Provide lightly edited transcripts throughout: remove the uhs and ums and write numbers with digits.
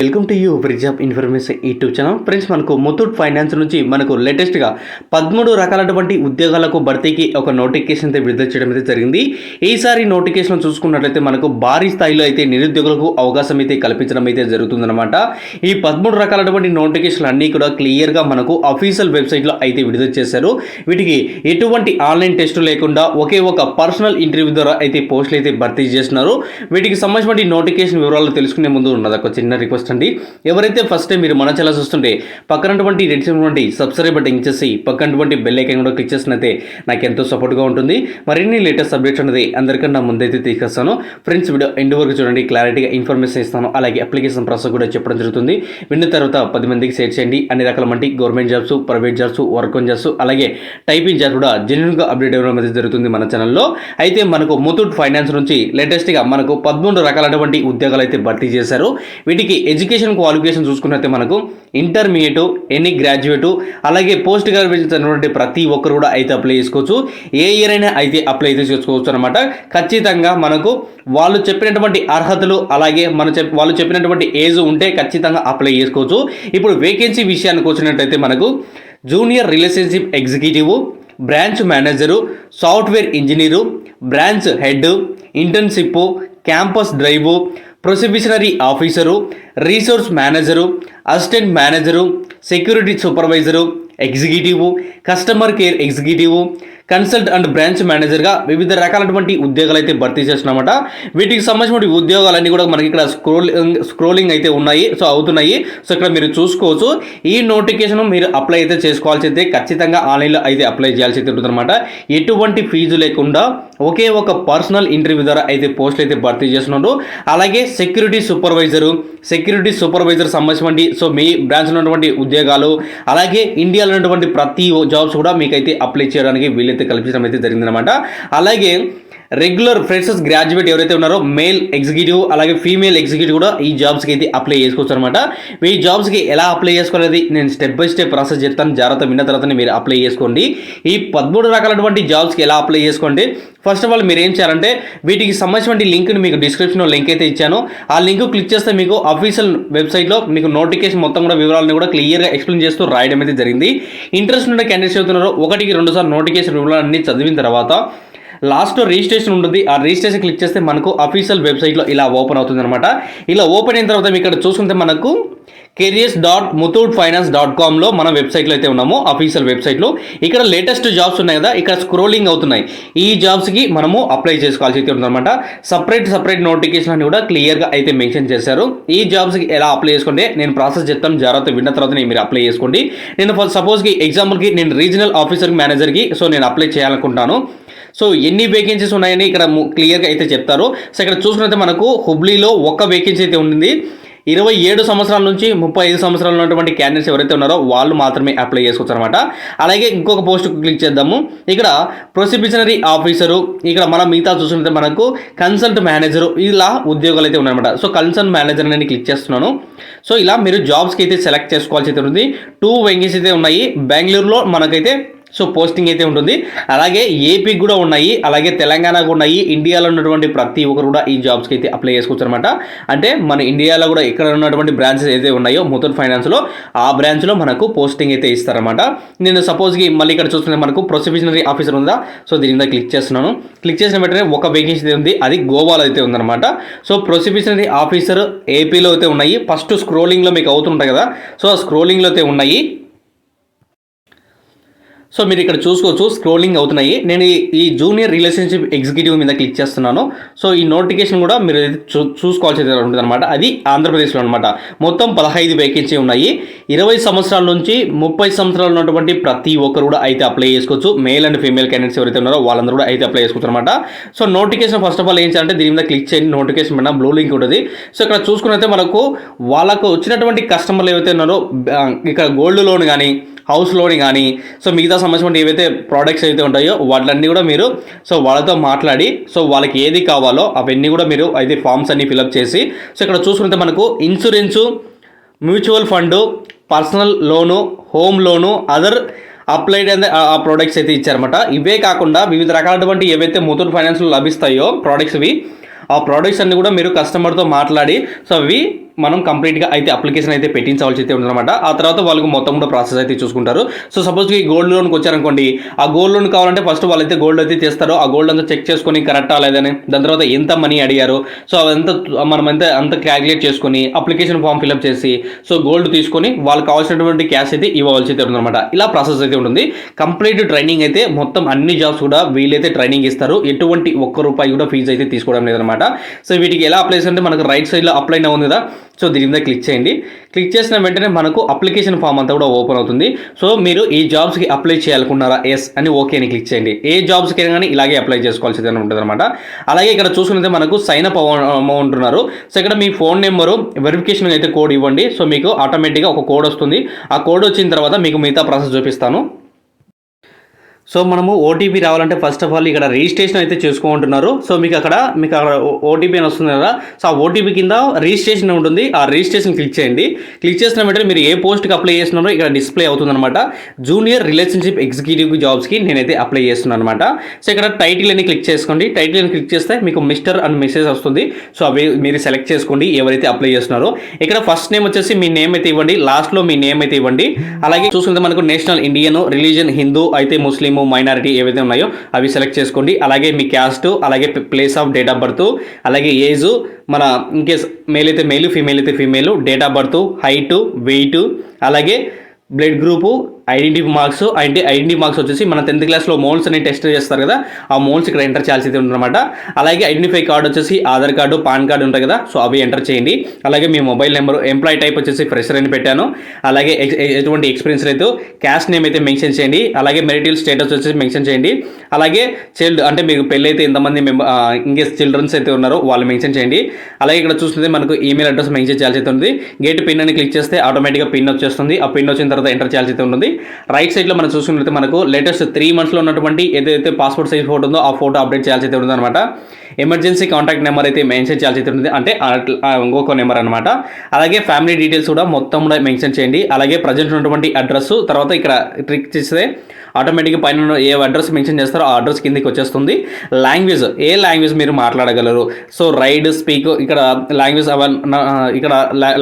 Welcome to you bridge of information YouTube channel. Friends, మనకు Muthoot finance నుంచి మనకు లేటెస్ట్గా 13 రకాలటువంటి ఉద్యోగాలకు భర్తీకి ఒక నోటిఫికేషన్ అయితే విడుదల చేయడం అయితే జరిగింది. ఈసారి నోటిఫికేషన్ చూసుకున్నట్లయితే మనకు భారీ స్థాయిలో అయితే నిరుద్యోగులకు అవకాశం అయితే కల్పించడం అయితే జరుగుతుందన్నమాట. ఈ 13 రకాలటువంటి నోటిఫికేషన్లు అన్నీ కూడా క్లియర్గా మనకు అఫీషియల్ వెబ్సైట్లో అయితే విడుదల చేశారు. వీటికి ఎటువంటి ఆన్లైన్ టెస్టు లేకుండా ఒకే ఒక పర్సనల్ ఇంటర్వ్యూ ద్వారా అయితే పోస్టులు అయితే భర్తీ చేస్తున్నారు. వీటికి సంబంధించిన నోటిఫికేషన్ వివరాలు తెలుసుకునే ముందు ఉన్నది ఒక చిన్న రిక్వెస్ట్ అండి. ఎవరైతే ఫస్ట్ టైం మీరు మన ఛానల్ చూస్తుంటే పక్కనటువంటి రెడ్ సిగ్నల్ సబ్స్క్రైబ్ బటన్ ఇచ్చేసి పక్కనటువంటి బెల్ ఐకాన్ కూడా క్లిక్ చేసినైతే నాకు ఎంతో సపోర్ట్గా ఉంటుంది. మరిన్ని లేటెస్ట్ అప్డేట్స్ అనేది అందరికన్నా ముందైతే తీసుకొస్తాను. ఫ్రెండ్స్, వీడియో ఎండ్ వరకు చూడండి, క్లారిటీగా ఇన్ఫర్మేషన్ ఇస్తాను. అలాగే అప్లికేషన్ ప్రాసెస్ కూడా చెప్పడం జరుగుతుంది. విన్న తర్వాత 10 మందికి షేర్ చేయండి. అన్ని రకాల government jobs, private jobs, work on jobs, అలాగే టైపింగ్ జాబ్స్ కూడా జెన్యూన్గా అప్డేట్ అవ్వడం అనేది జరుగుతుంది మన ఛానల్లో. అయితే మనకు ముతూట్ ఫైనాన్స్ నుంచి లేటెస్ట్గా మనకు 13 రకాలైనటువంటి ఉద్యోగాలు అయితే భర్తీ చేశారు. వీటికి ఎడ్యుకేషన్ క్వాలిఫికేషన్ చూసుకున్నట్లయితే మనకు ఇంటర్మీడియట్, ఎనీ గ్రాడ్యుయేట్, అలాగే పోస్ట్ గ్రాడ్యుయేట్ అయినటువంటి ప్రతి ఒక్కరు కూడా అయితే అప్లై చేసుకోవచ్చు. ఏ ఇయర్ అయినా అయితే అప్లై అయితే చేసుకోవచ్చు అనమాట. ఖచ్చితంగా మనకు వాళ్ళు చెప్పినటువంటి అర్హతలు, అలాగే వాళ్ళు చెప్పినటువంటి ఏజ్ ఉంటే ఖచ్చితంగా అప్లై చేసుకోవచ్చు. ఇప్పుడు వేకెన్సీ విషయానికి వచ్చినట్లయితే మనకు junior relationship executive, branch manager, software engineer, branch head, internship, campus drive, probationary officer, resource manager, assistant manager, security supervisor, executive, customer care executive, consult and branch మేనేజర్గా వివిధ రకాలైనటువంటి ఉద్యోగాలు అయితే భర్తీ చేస్తున్నామట. వీటికి సంబంధించిన ఉద్యోగాలన్నీ కూడా మనకి ఇక్కడ స్క్రోలింగ్ అయితే ఉన్నాయి, అవుతున్నాయి. సో ఇక్కడ మీరు చూసుకోవచ్చు. ఈ నోటిఫికేషన్ మీరు అప్లై అయితే చేసుకోవాల్సి అయితే ఖచ్చితంగా ఆన్లైన్లో అయితే అప్లై చేయాల్సి అయితే ఉంటుందన్నమాట. ఎటువంటి ఫీజు లేకుండా ఒకే ఒక పర్సనల్ ఇంటర్వ్యూ ద్వారా అయితే పోస్టులు అయితే భర్తీ చేస్తున్నారు. అలాగే సెక్యూరిటీ సూపర్వైజర్ సంబంధించి సో మీ బ్రాంచ్లో ఉన్నటువంటి ఉద్యోగాలు, అలాగే ఇండియాలో ఉన్నటువంటి ప్రతి జాబ్స్ కూడా మీకైతే అప్లై చేయడానికి వీలైతే కల్పించడం అయితే జరిగిందనమాట. అలాగే రెగ్యులర్ ఫ్రెషర్స్ గ్రాడ్యుయేట్ ఎవరైతే ఉన్నారో మేల్ ఎగ్జిక్యూటివ్, అలాగే ఫీమేల్ ఎగ్జిక్యూటివ్ కూడా ఈ జాబ్స్కి అయితే అప్లై చేసుకోవచ్చు అనమాట. ఈ జాబ్స్కి ఎలా అప్లై చేసుకోవాలనేది నేను స్టెప్ బై స్టెప్ ప్రాసెస్ చెప్తాను. జాగ్రత్త విన్న తర్వాతనే మీరు అప్లై చేసుకోండి. ఈ 13 రకాలైనటువంటి జాబ్స్కి ఎలా అప్లై చేసుకోండి, ఫస్ట్ ఆఫ్ ఆల్ మీరు ఏం చేయాలంటే వీటికి సంబంధించిన లింక్ని మీకు డిస్క్రిప్షన్లో లింక్ అయితే ఇచ్చాను. ఆ లింక్ క్లిక్ చేస్తే మీకు అఫీషియల్ వెబ్సైట్లో మీకు నోటిఫికేషన్ మొత్తం కూడా వివరాలను కూడా క్లియర్గా ఎక్స్ప్లెయిన్ చేస్తూ రాయడం అయితే జరిగింది. ఇంట్రెస్ట్ ఉన్న క్యాండిడేట్స్ అవుతున్నారో 1-2 సార్లు నోటిఫికేషన్ వివరాలన్నీ చదివిన తర్వాత లాస్ట్లో రిజిస్ట్రేషన్ ఉంటుంది. ఆ రిజిస్ట్రేషన్ క్లిక్ చేస్తే మనకు అఫీషియల్ వెబ్సైట్లో ఇలా ఓపెన్ అవుతుంది అనమాట. ఇలా ఓపెన్ అయిన తర్వాత ఇక్కడ చూసుకుంటే మనకు careers.muthootfinance.comలో మన వెబ్సైట్లో అయితే ఉన్నాము, అఫీషియల్ వెబ్సైట్లో. ఇక్కడ లేటెస్ట్ జాబ్స్ ఉన్నాయి కదా, ఇక్కడ స్క్రోలింగ్ అవుతున్నాయి. ఈ జాబ్స్కి మనము అప్లై చేసుకోవాల్సి అయితే ఉంటుందన్నమాట. సపరేట్ నోటిఫికేషన్ అని కూడా క్లియర్గా అయితే మెన్షన్ చేశారు. ఈ జాబ్స్కి ఎలా అప్లై చేసుకుంటే నేను ప్రాసెస్ చెప్తాను, జాగ్రత్త విన్న తర్వాత మీరు అప్లై చేసుకోండి. నేను సపోజ్కి ఎగ్జాంపుల్కి నేను రీజనల్ ఆఫీసర్ మేనేజర్కి నేను అప్లై చేయాలనుకుంటాను. సో ఎన్ని వేకెన్సీస్ ఉన్నాయని ఇక్కడ క్లియర్గా అయితే చెప్తారు. సో ఇక్కడ చూసుకుంటే మనకు హుబ్లీలో ఒక వేకెన్సీ అయితే ఉంది. 27 సంవత్సరాల నుంచి 35 సంవత్సరాలు ఉన్నటువంటి క్యాండిడేట్స్ ఎవరైతే ఉన్నారో వాళ్ళు మాత్రమే అప్లై చేసుకోవచ్చు అనమాట. అలాగే ఇంకొక పోస్ట్ క్లిక్ చేద్దాము. ఇక్కడ ప్రొసిబిషనరీ ఆఫీసరు, ఇక్కడ మనం మిగతా చూసుకుంటే మనకు కన్సల్ట్ మేనేజరు, ఇలా ఉద్యోగాలు అయితే ఉన్నాయన్నమాట. సో కన్సల్ట్ మేనేజర్ నేను క్లిక్ చేస్తున్నాను. సో ఇలా మీరు జాబ్స్కి అయితే సెలెక్ట్ చేసుకోవాల్సి అయితే ఉంటుంది. 2 వేకెన్సీస్ అయితే ఉన్నాయి. బెంగళూరులో మనకైతే పోస్టింగ్ అయితే ఉంటుంది. అలాగే ఏపీకి కూడా ఉన్నాయి, అలాగే తెలంగాణకు ఉన్నాయి. ఇండియాలో ఉన్నటువంటి ప్రతి ఒక్కరు కూడా ఈ జాబ్స్కి అయితే అప్లై చేసుకోవచ్చు అనమాట. అంటే మన ఇండియాలో కూడా ఇక్కడ ఉన్నటువంటి బ్రాంచెస్ అయితే ఉన్నాయో ముతూట్ ఫైనాన్స్లో, ఆ బ్రాంచ్లో మనకు పోస్టింగ్ అయితే ఇస్తారన్నమాట. నేను సపోజ్కి మళ్ళీ ఇక్కడ చూస్తుంటే మనకు ప్రొసిబిషనరీ ఆఫీసర్ ఉందా, సో దీని మీద క్లిక్ చేస్తున్నాను. క్లిక్ చేసిన వెంటనే ఒక వేకెన్సీ అయితే ఉంది, అది గోవాలో అయితే ఉందన్నమాట. సో ప్రొసిబిషనరీ ఆఫీసర్ ఏపీలో అయితే ఉన్నాయి. ఫస్ట్ స్క్రోలింగ్లో మీకు అవుతుంటాయి కదా, సో ఆ స్క్రోలింగ్లో అయితే ఉన్నాయి. సో మీరు ఇక్కడ చూసుకోవచ్చు, స్క్రోలింగ్ అవుతున్నాయి. నేను ఈ జూనియర్ రిలేషన్షిప్ ఎగ్జిక్యూటివ్ మీద క్లిక్ చేస్తున్నాను. సో ఈ నోటిఫికేషన్ కూడా మీరు చూసుకోవాల్సి ఉంటుంది అనమాట. అది ఆంధ్రప్రదేశ్లో అనమాట. మొత్తం 15 వేకెన్సీ ఉన్నాయి. 20 సంవత్సరాల నుంచి 30 సంవత్సరాలు ఉన్నటువంటి ప్రతి ఒక్కరు కూడా అయితే అప్లై చేసుకోవచ్చు. మేల్ అండ్ ఫీమేల్ క్యాండిడేట్స్ ఎవరైతే ఉన్నారో వాళ్ళందరూ కూడా అయితే అప్లై చేసుకోవచ్చు అనమాట. So notification first of all ఏం చేయాలంటే దీని మీద క్లిక్ చేయండి. నోటిఫికేషన్ మీద బ్లూ లింక్ ఉంటుంది. సో ఇక్కడ చూసుకున్నైతే మనకు వాళ్ళకు వచ్చినటువంటి కస్టమర్లు ఏవైతే ఉన్నారో ఇక్కడ గోల్డ్ లోన్ కానీ, హౌస్ లోన్ కానీ, సో మిగతా సంబంధించిన ఏవైతే ప్రోడక్ట్స్ అయితే ఉంటాయో వాటిలన్నీ కూడా మీరు వాళ్ళతో మాట్లాడి వాళ్ళకి ఏది కావాలో అవన్నీ కూడా మీరు అయితే ఫామ్స్ అన్ని ఫిలప్ చేసి ఇక్కడ చూసుకుంటే మనకు insurance, mutual fund, personal loan, home loan, other applied and ఆ ప్రోడక్ట్స్ అయితే ఇచ్చారన్నమాట. ఇవే కాకుండా వివిధ రకాలటువంటి ఏవైతే ముతూట్ ఫైనాన్స్లో లభిస్తాయో ప్రోడక్ట్స్వి, ఆ ప్రోడక్ట్స్ అన్ని కూడా మీరు కస్టమర్తో మాట్లాడి అవి మనం కంప్లీట్గా అయితే అప్లికేషన్ అయితే పెట్టించవలసి అయితే ఉందన్నమాట. ఆ తర్వాత వాళ్ళకి మొత్తం కూడా ప్రాసెస్ అయితే చూసుకుంటారు. సో సపోజ్ ఈ గోల్డ్ లోన్కి వచ్చారనుకోండి, ఆ గోల్డ్ లోన్ కావాలంటే ఫస్ట్ వాళ్ళైతే గోల్డ్ అయితే చేస్తారో, ఆ గోల్డ్ అంతా చెక్ చేసుకొని కరెక్టా లేదని, దాని తర్వాత ఎంత మనీ అడిగారు, సో అదంతా మనం అంత క్యాలిక్యులేట్ చేసుకొని అప్లికేషన్ ఫామ్ ఫిల్అప్ చేసి సో గోల్డ్ తీసుకొని వాళ్ళకి కావాల్సినటువంటి క్యాష్ అయితే ఇవ్వవలసి అయితే ఉందన్నమాట. ఇలా ప్రాసెస్ అయితే ఉంటుంది. కంప్లీట్ ట్రైనింగ్ అయితే మొత్తం అన్ని జాబ్స్ కూడా వీళ్ళైతే ట్రైనింగ్ ఇస్తారు. ఎటువంటి ఒక్క రూపాయి కూడా ఫీజు అయితే తీసుకోవడం లేదనమాట. సో వీటికి ఎలా అప్లై చేయాలంటే మనకు రైట్ సైడ్లో అప్లై ఉంది కదా, సో దీని మీద క్లిక్ చేయండి. క్లిక్ చేసిన వెంటనే మనకు అప్లికేషన్ ఫామ్ అంతా కూడా ఓపెన్ అవుతుంది. సో మీరు ఈ జాబ్స్కి అప్లై చేయాలనుకున్నారా, ఎస్ అని ఓకే అని క్లిక్ చేయండి. ఏ జాబ్స్కి కానీ ఇలాగే అప్లై చేసుకోవాల్సి ఉంటుంది అనమాట. అలాగే ఇక్కడ చూసుకుంటే మనకు సైన్ అప్ అమౌంట్ ఉన్నారు. సో ఇక్కడ మీ ఫోన్ నెంబరు వెరిఫికేషన్ అయితే కోడ్ ఇవ్వండి. సో మీకు ఆటోమేటిక్గా ఒక కోడ్ వస్తుంది. ఆ కోడ్ వచ్చిన తర్వాత మీకు మిగతా ప్రాసెస్ చూపిస్తాను. సో మనము ఓటీపీ రావాలంటే ఫస్ట్ ఆఫ్ ఆల్ ఇక్కడ రిజిస్ట్రేషన్ అయితే చేసుకుంటున్నారు. సో మీకు అక్కడ ఓటీపీ అని వస్తుంది కదా, సో ఆ ఓటీపీ కింద రిజిస్ట్రేషన్ ఉంటుంది. ఆ రిజిస్ట్రేషన్ క్లిక్ చేయండి. క్లిక్ చేసిన వెంటనే మీరు ఏ పోస్ట్కి అప్లై చేస్తున్నారో ఇక్కడ డిస్ప్లే అవుతుంది అనమాట. జూనియర్ రిలేషన్షిప్ ఎగ్జిక్యూటివ్ జాబ్స్కి నేనైతే అప్లై చేస్తున్నాను అనమాట. సో ఇక్కడ టైటిల్ అని క్లిక్ చేసుకోండి. టైటిల్ అని క్లిక్ చేస్తే మీకు మిస్టర్ అని మెసేజ్ వస్తుంది. సో అవి మీరు సెలెక్ట్ చేసుకోండి ఎవరైతే అప్లై చేస్తున్నారో. ఇక్కడ ఫస్ట్ నేమ్ వచ్చేసి మీ నేమ్ అయితే ఇవ్వండి, లాస్ట్లో మీ నేమ్ అయితే ఇవ్వండి. అలాగే చూసుకుంటే మనకు నేషనల్ ఇండియన్, రిలీజన్ హిందూ అయితే ముస్లిం, మైనారిటీ ఏవైతే ఉన్నాయో అవి సెలెక్ట్ చేసుకోండి. అలాగే మీ క్యాస్ట్, అలాగే place of date of birth, అలాగే ఏజ్, మన ఇన్కేస్ మేల్ అయితే మేలు, ఫీమేల్ అయితే female, date of birth, height, weight, అలాగే బ్లడ్ గ్రూపు, ఐడెంటిటీ మార్క్స్ వచ్చేసి మన 10th క్లాస్లో మోల్స్ అని టెస్ట్ చేస్తారు కదా, ఆ మోల్స్ ఇక్కడ ఎంటర్ చేయాల్సి ఉంటుందన్నమాట. అలాగే ఐడెంటిఫై కార్డు వచ్చేసి ఆధార్ కార్డు, పాన్ కార్డు ఉంటాయి కదా, సో అవి ఎంటర్ చేయండి. అలాగే మీ మొబైల్ నెంబర్, ఎంప్లాయ్ టైప్ వచ్చేసి ఫ్రెషర్ అని పెట్టాను. అలాగే ఎటువంటి ఎక్స్పీరియన్స్ అయితే క్యాస్ట్ నేమ్ అయితే మెన్షన్ చేయండి. అలాగే మెరిటల్ స్టేటస్ వచ్చేసి మెన్షన్ చేయండి. అలాగే చైల్డ్ అంటే మీకు పెళ్ళి అయితే ఎంతమంది ఇంకేస్ చిల్డ్రన్స్ అయితే ఉన్నారో వాళ్ళు మెన్షన్ చేయండి. అలాగే ఇక్కడ చూస్తుంటే మనకు ఈమెయిల్ అడ్రస్ మెన్షన్ చేయాల్సి ఉంది. గేట్ పిన్ అని క్లిక్ చేస్తే ఆటోమేటిక్గా పిన్ వచ్చేస్తుంది. ఆ పిన్ వచ్చిన తర్వాత ఎంటర్ చేయాల్సి ఉంటుంది. రైట్ సైడ్లో మనం చూసుకున్నట్లయితే మనకు లేటెస్ట్ 3 monthsలో ఉన్నటువంటి ఏదైతే పాస్పోర్ట్ సైజ్ ఫోటో ఉందో ఆ ఫోటో అప్డేట్ చేయాల్సి అయితే ఉంటుంది అనమాట. ఎమర్జెన్సీ కాంటాక్ట్ నెంబర్ అయితే మెన్షన్ చేయాల్సి ఉంటుంది, అంటే ఇంకొక నెంబర్ అనమాట. అలాగే ఫ్యామిలీ డీటెయిల్స్ కూడా మొత్తం కూడా మెన్షన్ చేయండి. అలాగే ప్రజెంట్ ఉన్నటువంటి అడ్రస్, తర్వాత ఇక్కడ క్లిక్ చేస్తే ఆటోమేటిక్గా పైన ఏ అడ్రస్ మెన్షన్ చేస్తారో ఆ అడ్రస్ కిందకి వచ్చేస్తుంది. లాంగ్వేజ్, ఏ లాంగ్వేజ్ మీరు మాట్లాడగలరు, సో రైడ్, స్పీక్, ఇక్కడ లాంగ్వేజ్ ఇక్కడ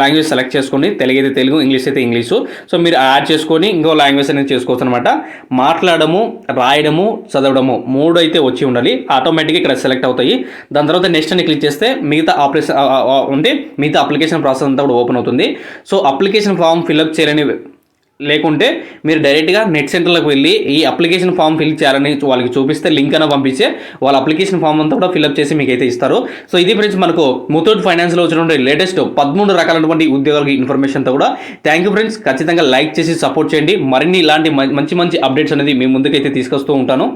లాంగ్వేజ్ సెలెక్ట్ చేసుకోండి. తెలుగు అయితే తెలుగు, ఇంగ్లీష్ అయితే ఇంగ్లీషు. సో మీరు యాడ్ చేసుకొని ఇంకో లాంగ్వేజ్ అనేది చేసుకోవచ్చు అనమాట. మాట్లాడము, రాయడము, చదవడము 3 అయితే వచ్చి ఉండాలి. ఆటోమేటిక్గా ఇక్కడ సెలెక్ట్ అవుతాయి. దాని తర్వాత నెక్స్ట్ అని క్లిక్ చేస్తే మిగతా మిగతా అప్లికేషన్ ప్రాసెస్ అంతా కూడా ఓపెన్ అవుతుంది. సో అప్లికేషన్ ఫామ్ ఫిల్అప్ చేయాలని లేకుంటే మీరు డైరెక్ట్గా నెట్ సెంటర్లోకి వెళ్ళి ఈ అప్లికేషన్ ఫామ్ ఫిల్ చేయాలని వాళ్ళకి చూపిస్తే లింక్ అయినా పంపించే వాళ్ళ అప్లికేషన్ ఫామ్ అంతా కూడా ఫిల్అప్ చేసి మీకు అయితే ఇస్తారు. సో ఇది ఫ్రెండ్స్ మనకు ముతూట్ ఫైనాన్స్లో వచ్చినటువంటి లేటెస్ట్ 13 రకాలైనటువంటి ఉద్యోగాలకి ఇన్ఫర్మేషన్తో కూడా. థ్యాంక్ యూ ఫ్రెండ్స్, ఖచ్చితంగా లైక్ చేసి సపోర్ట్ చేయండి. మరిన్ని ఇలాంటి మంచి అప్డేట్స్ అనేది మీ ముందుకైతే తీసుకొస్తూ ఉంటాను.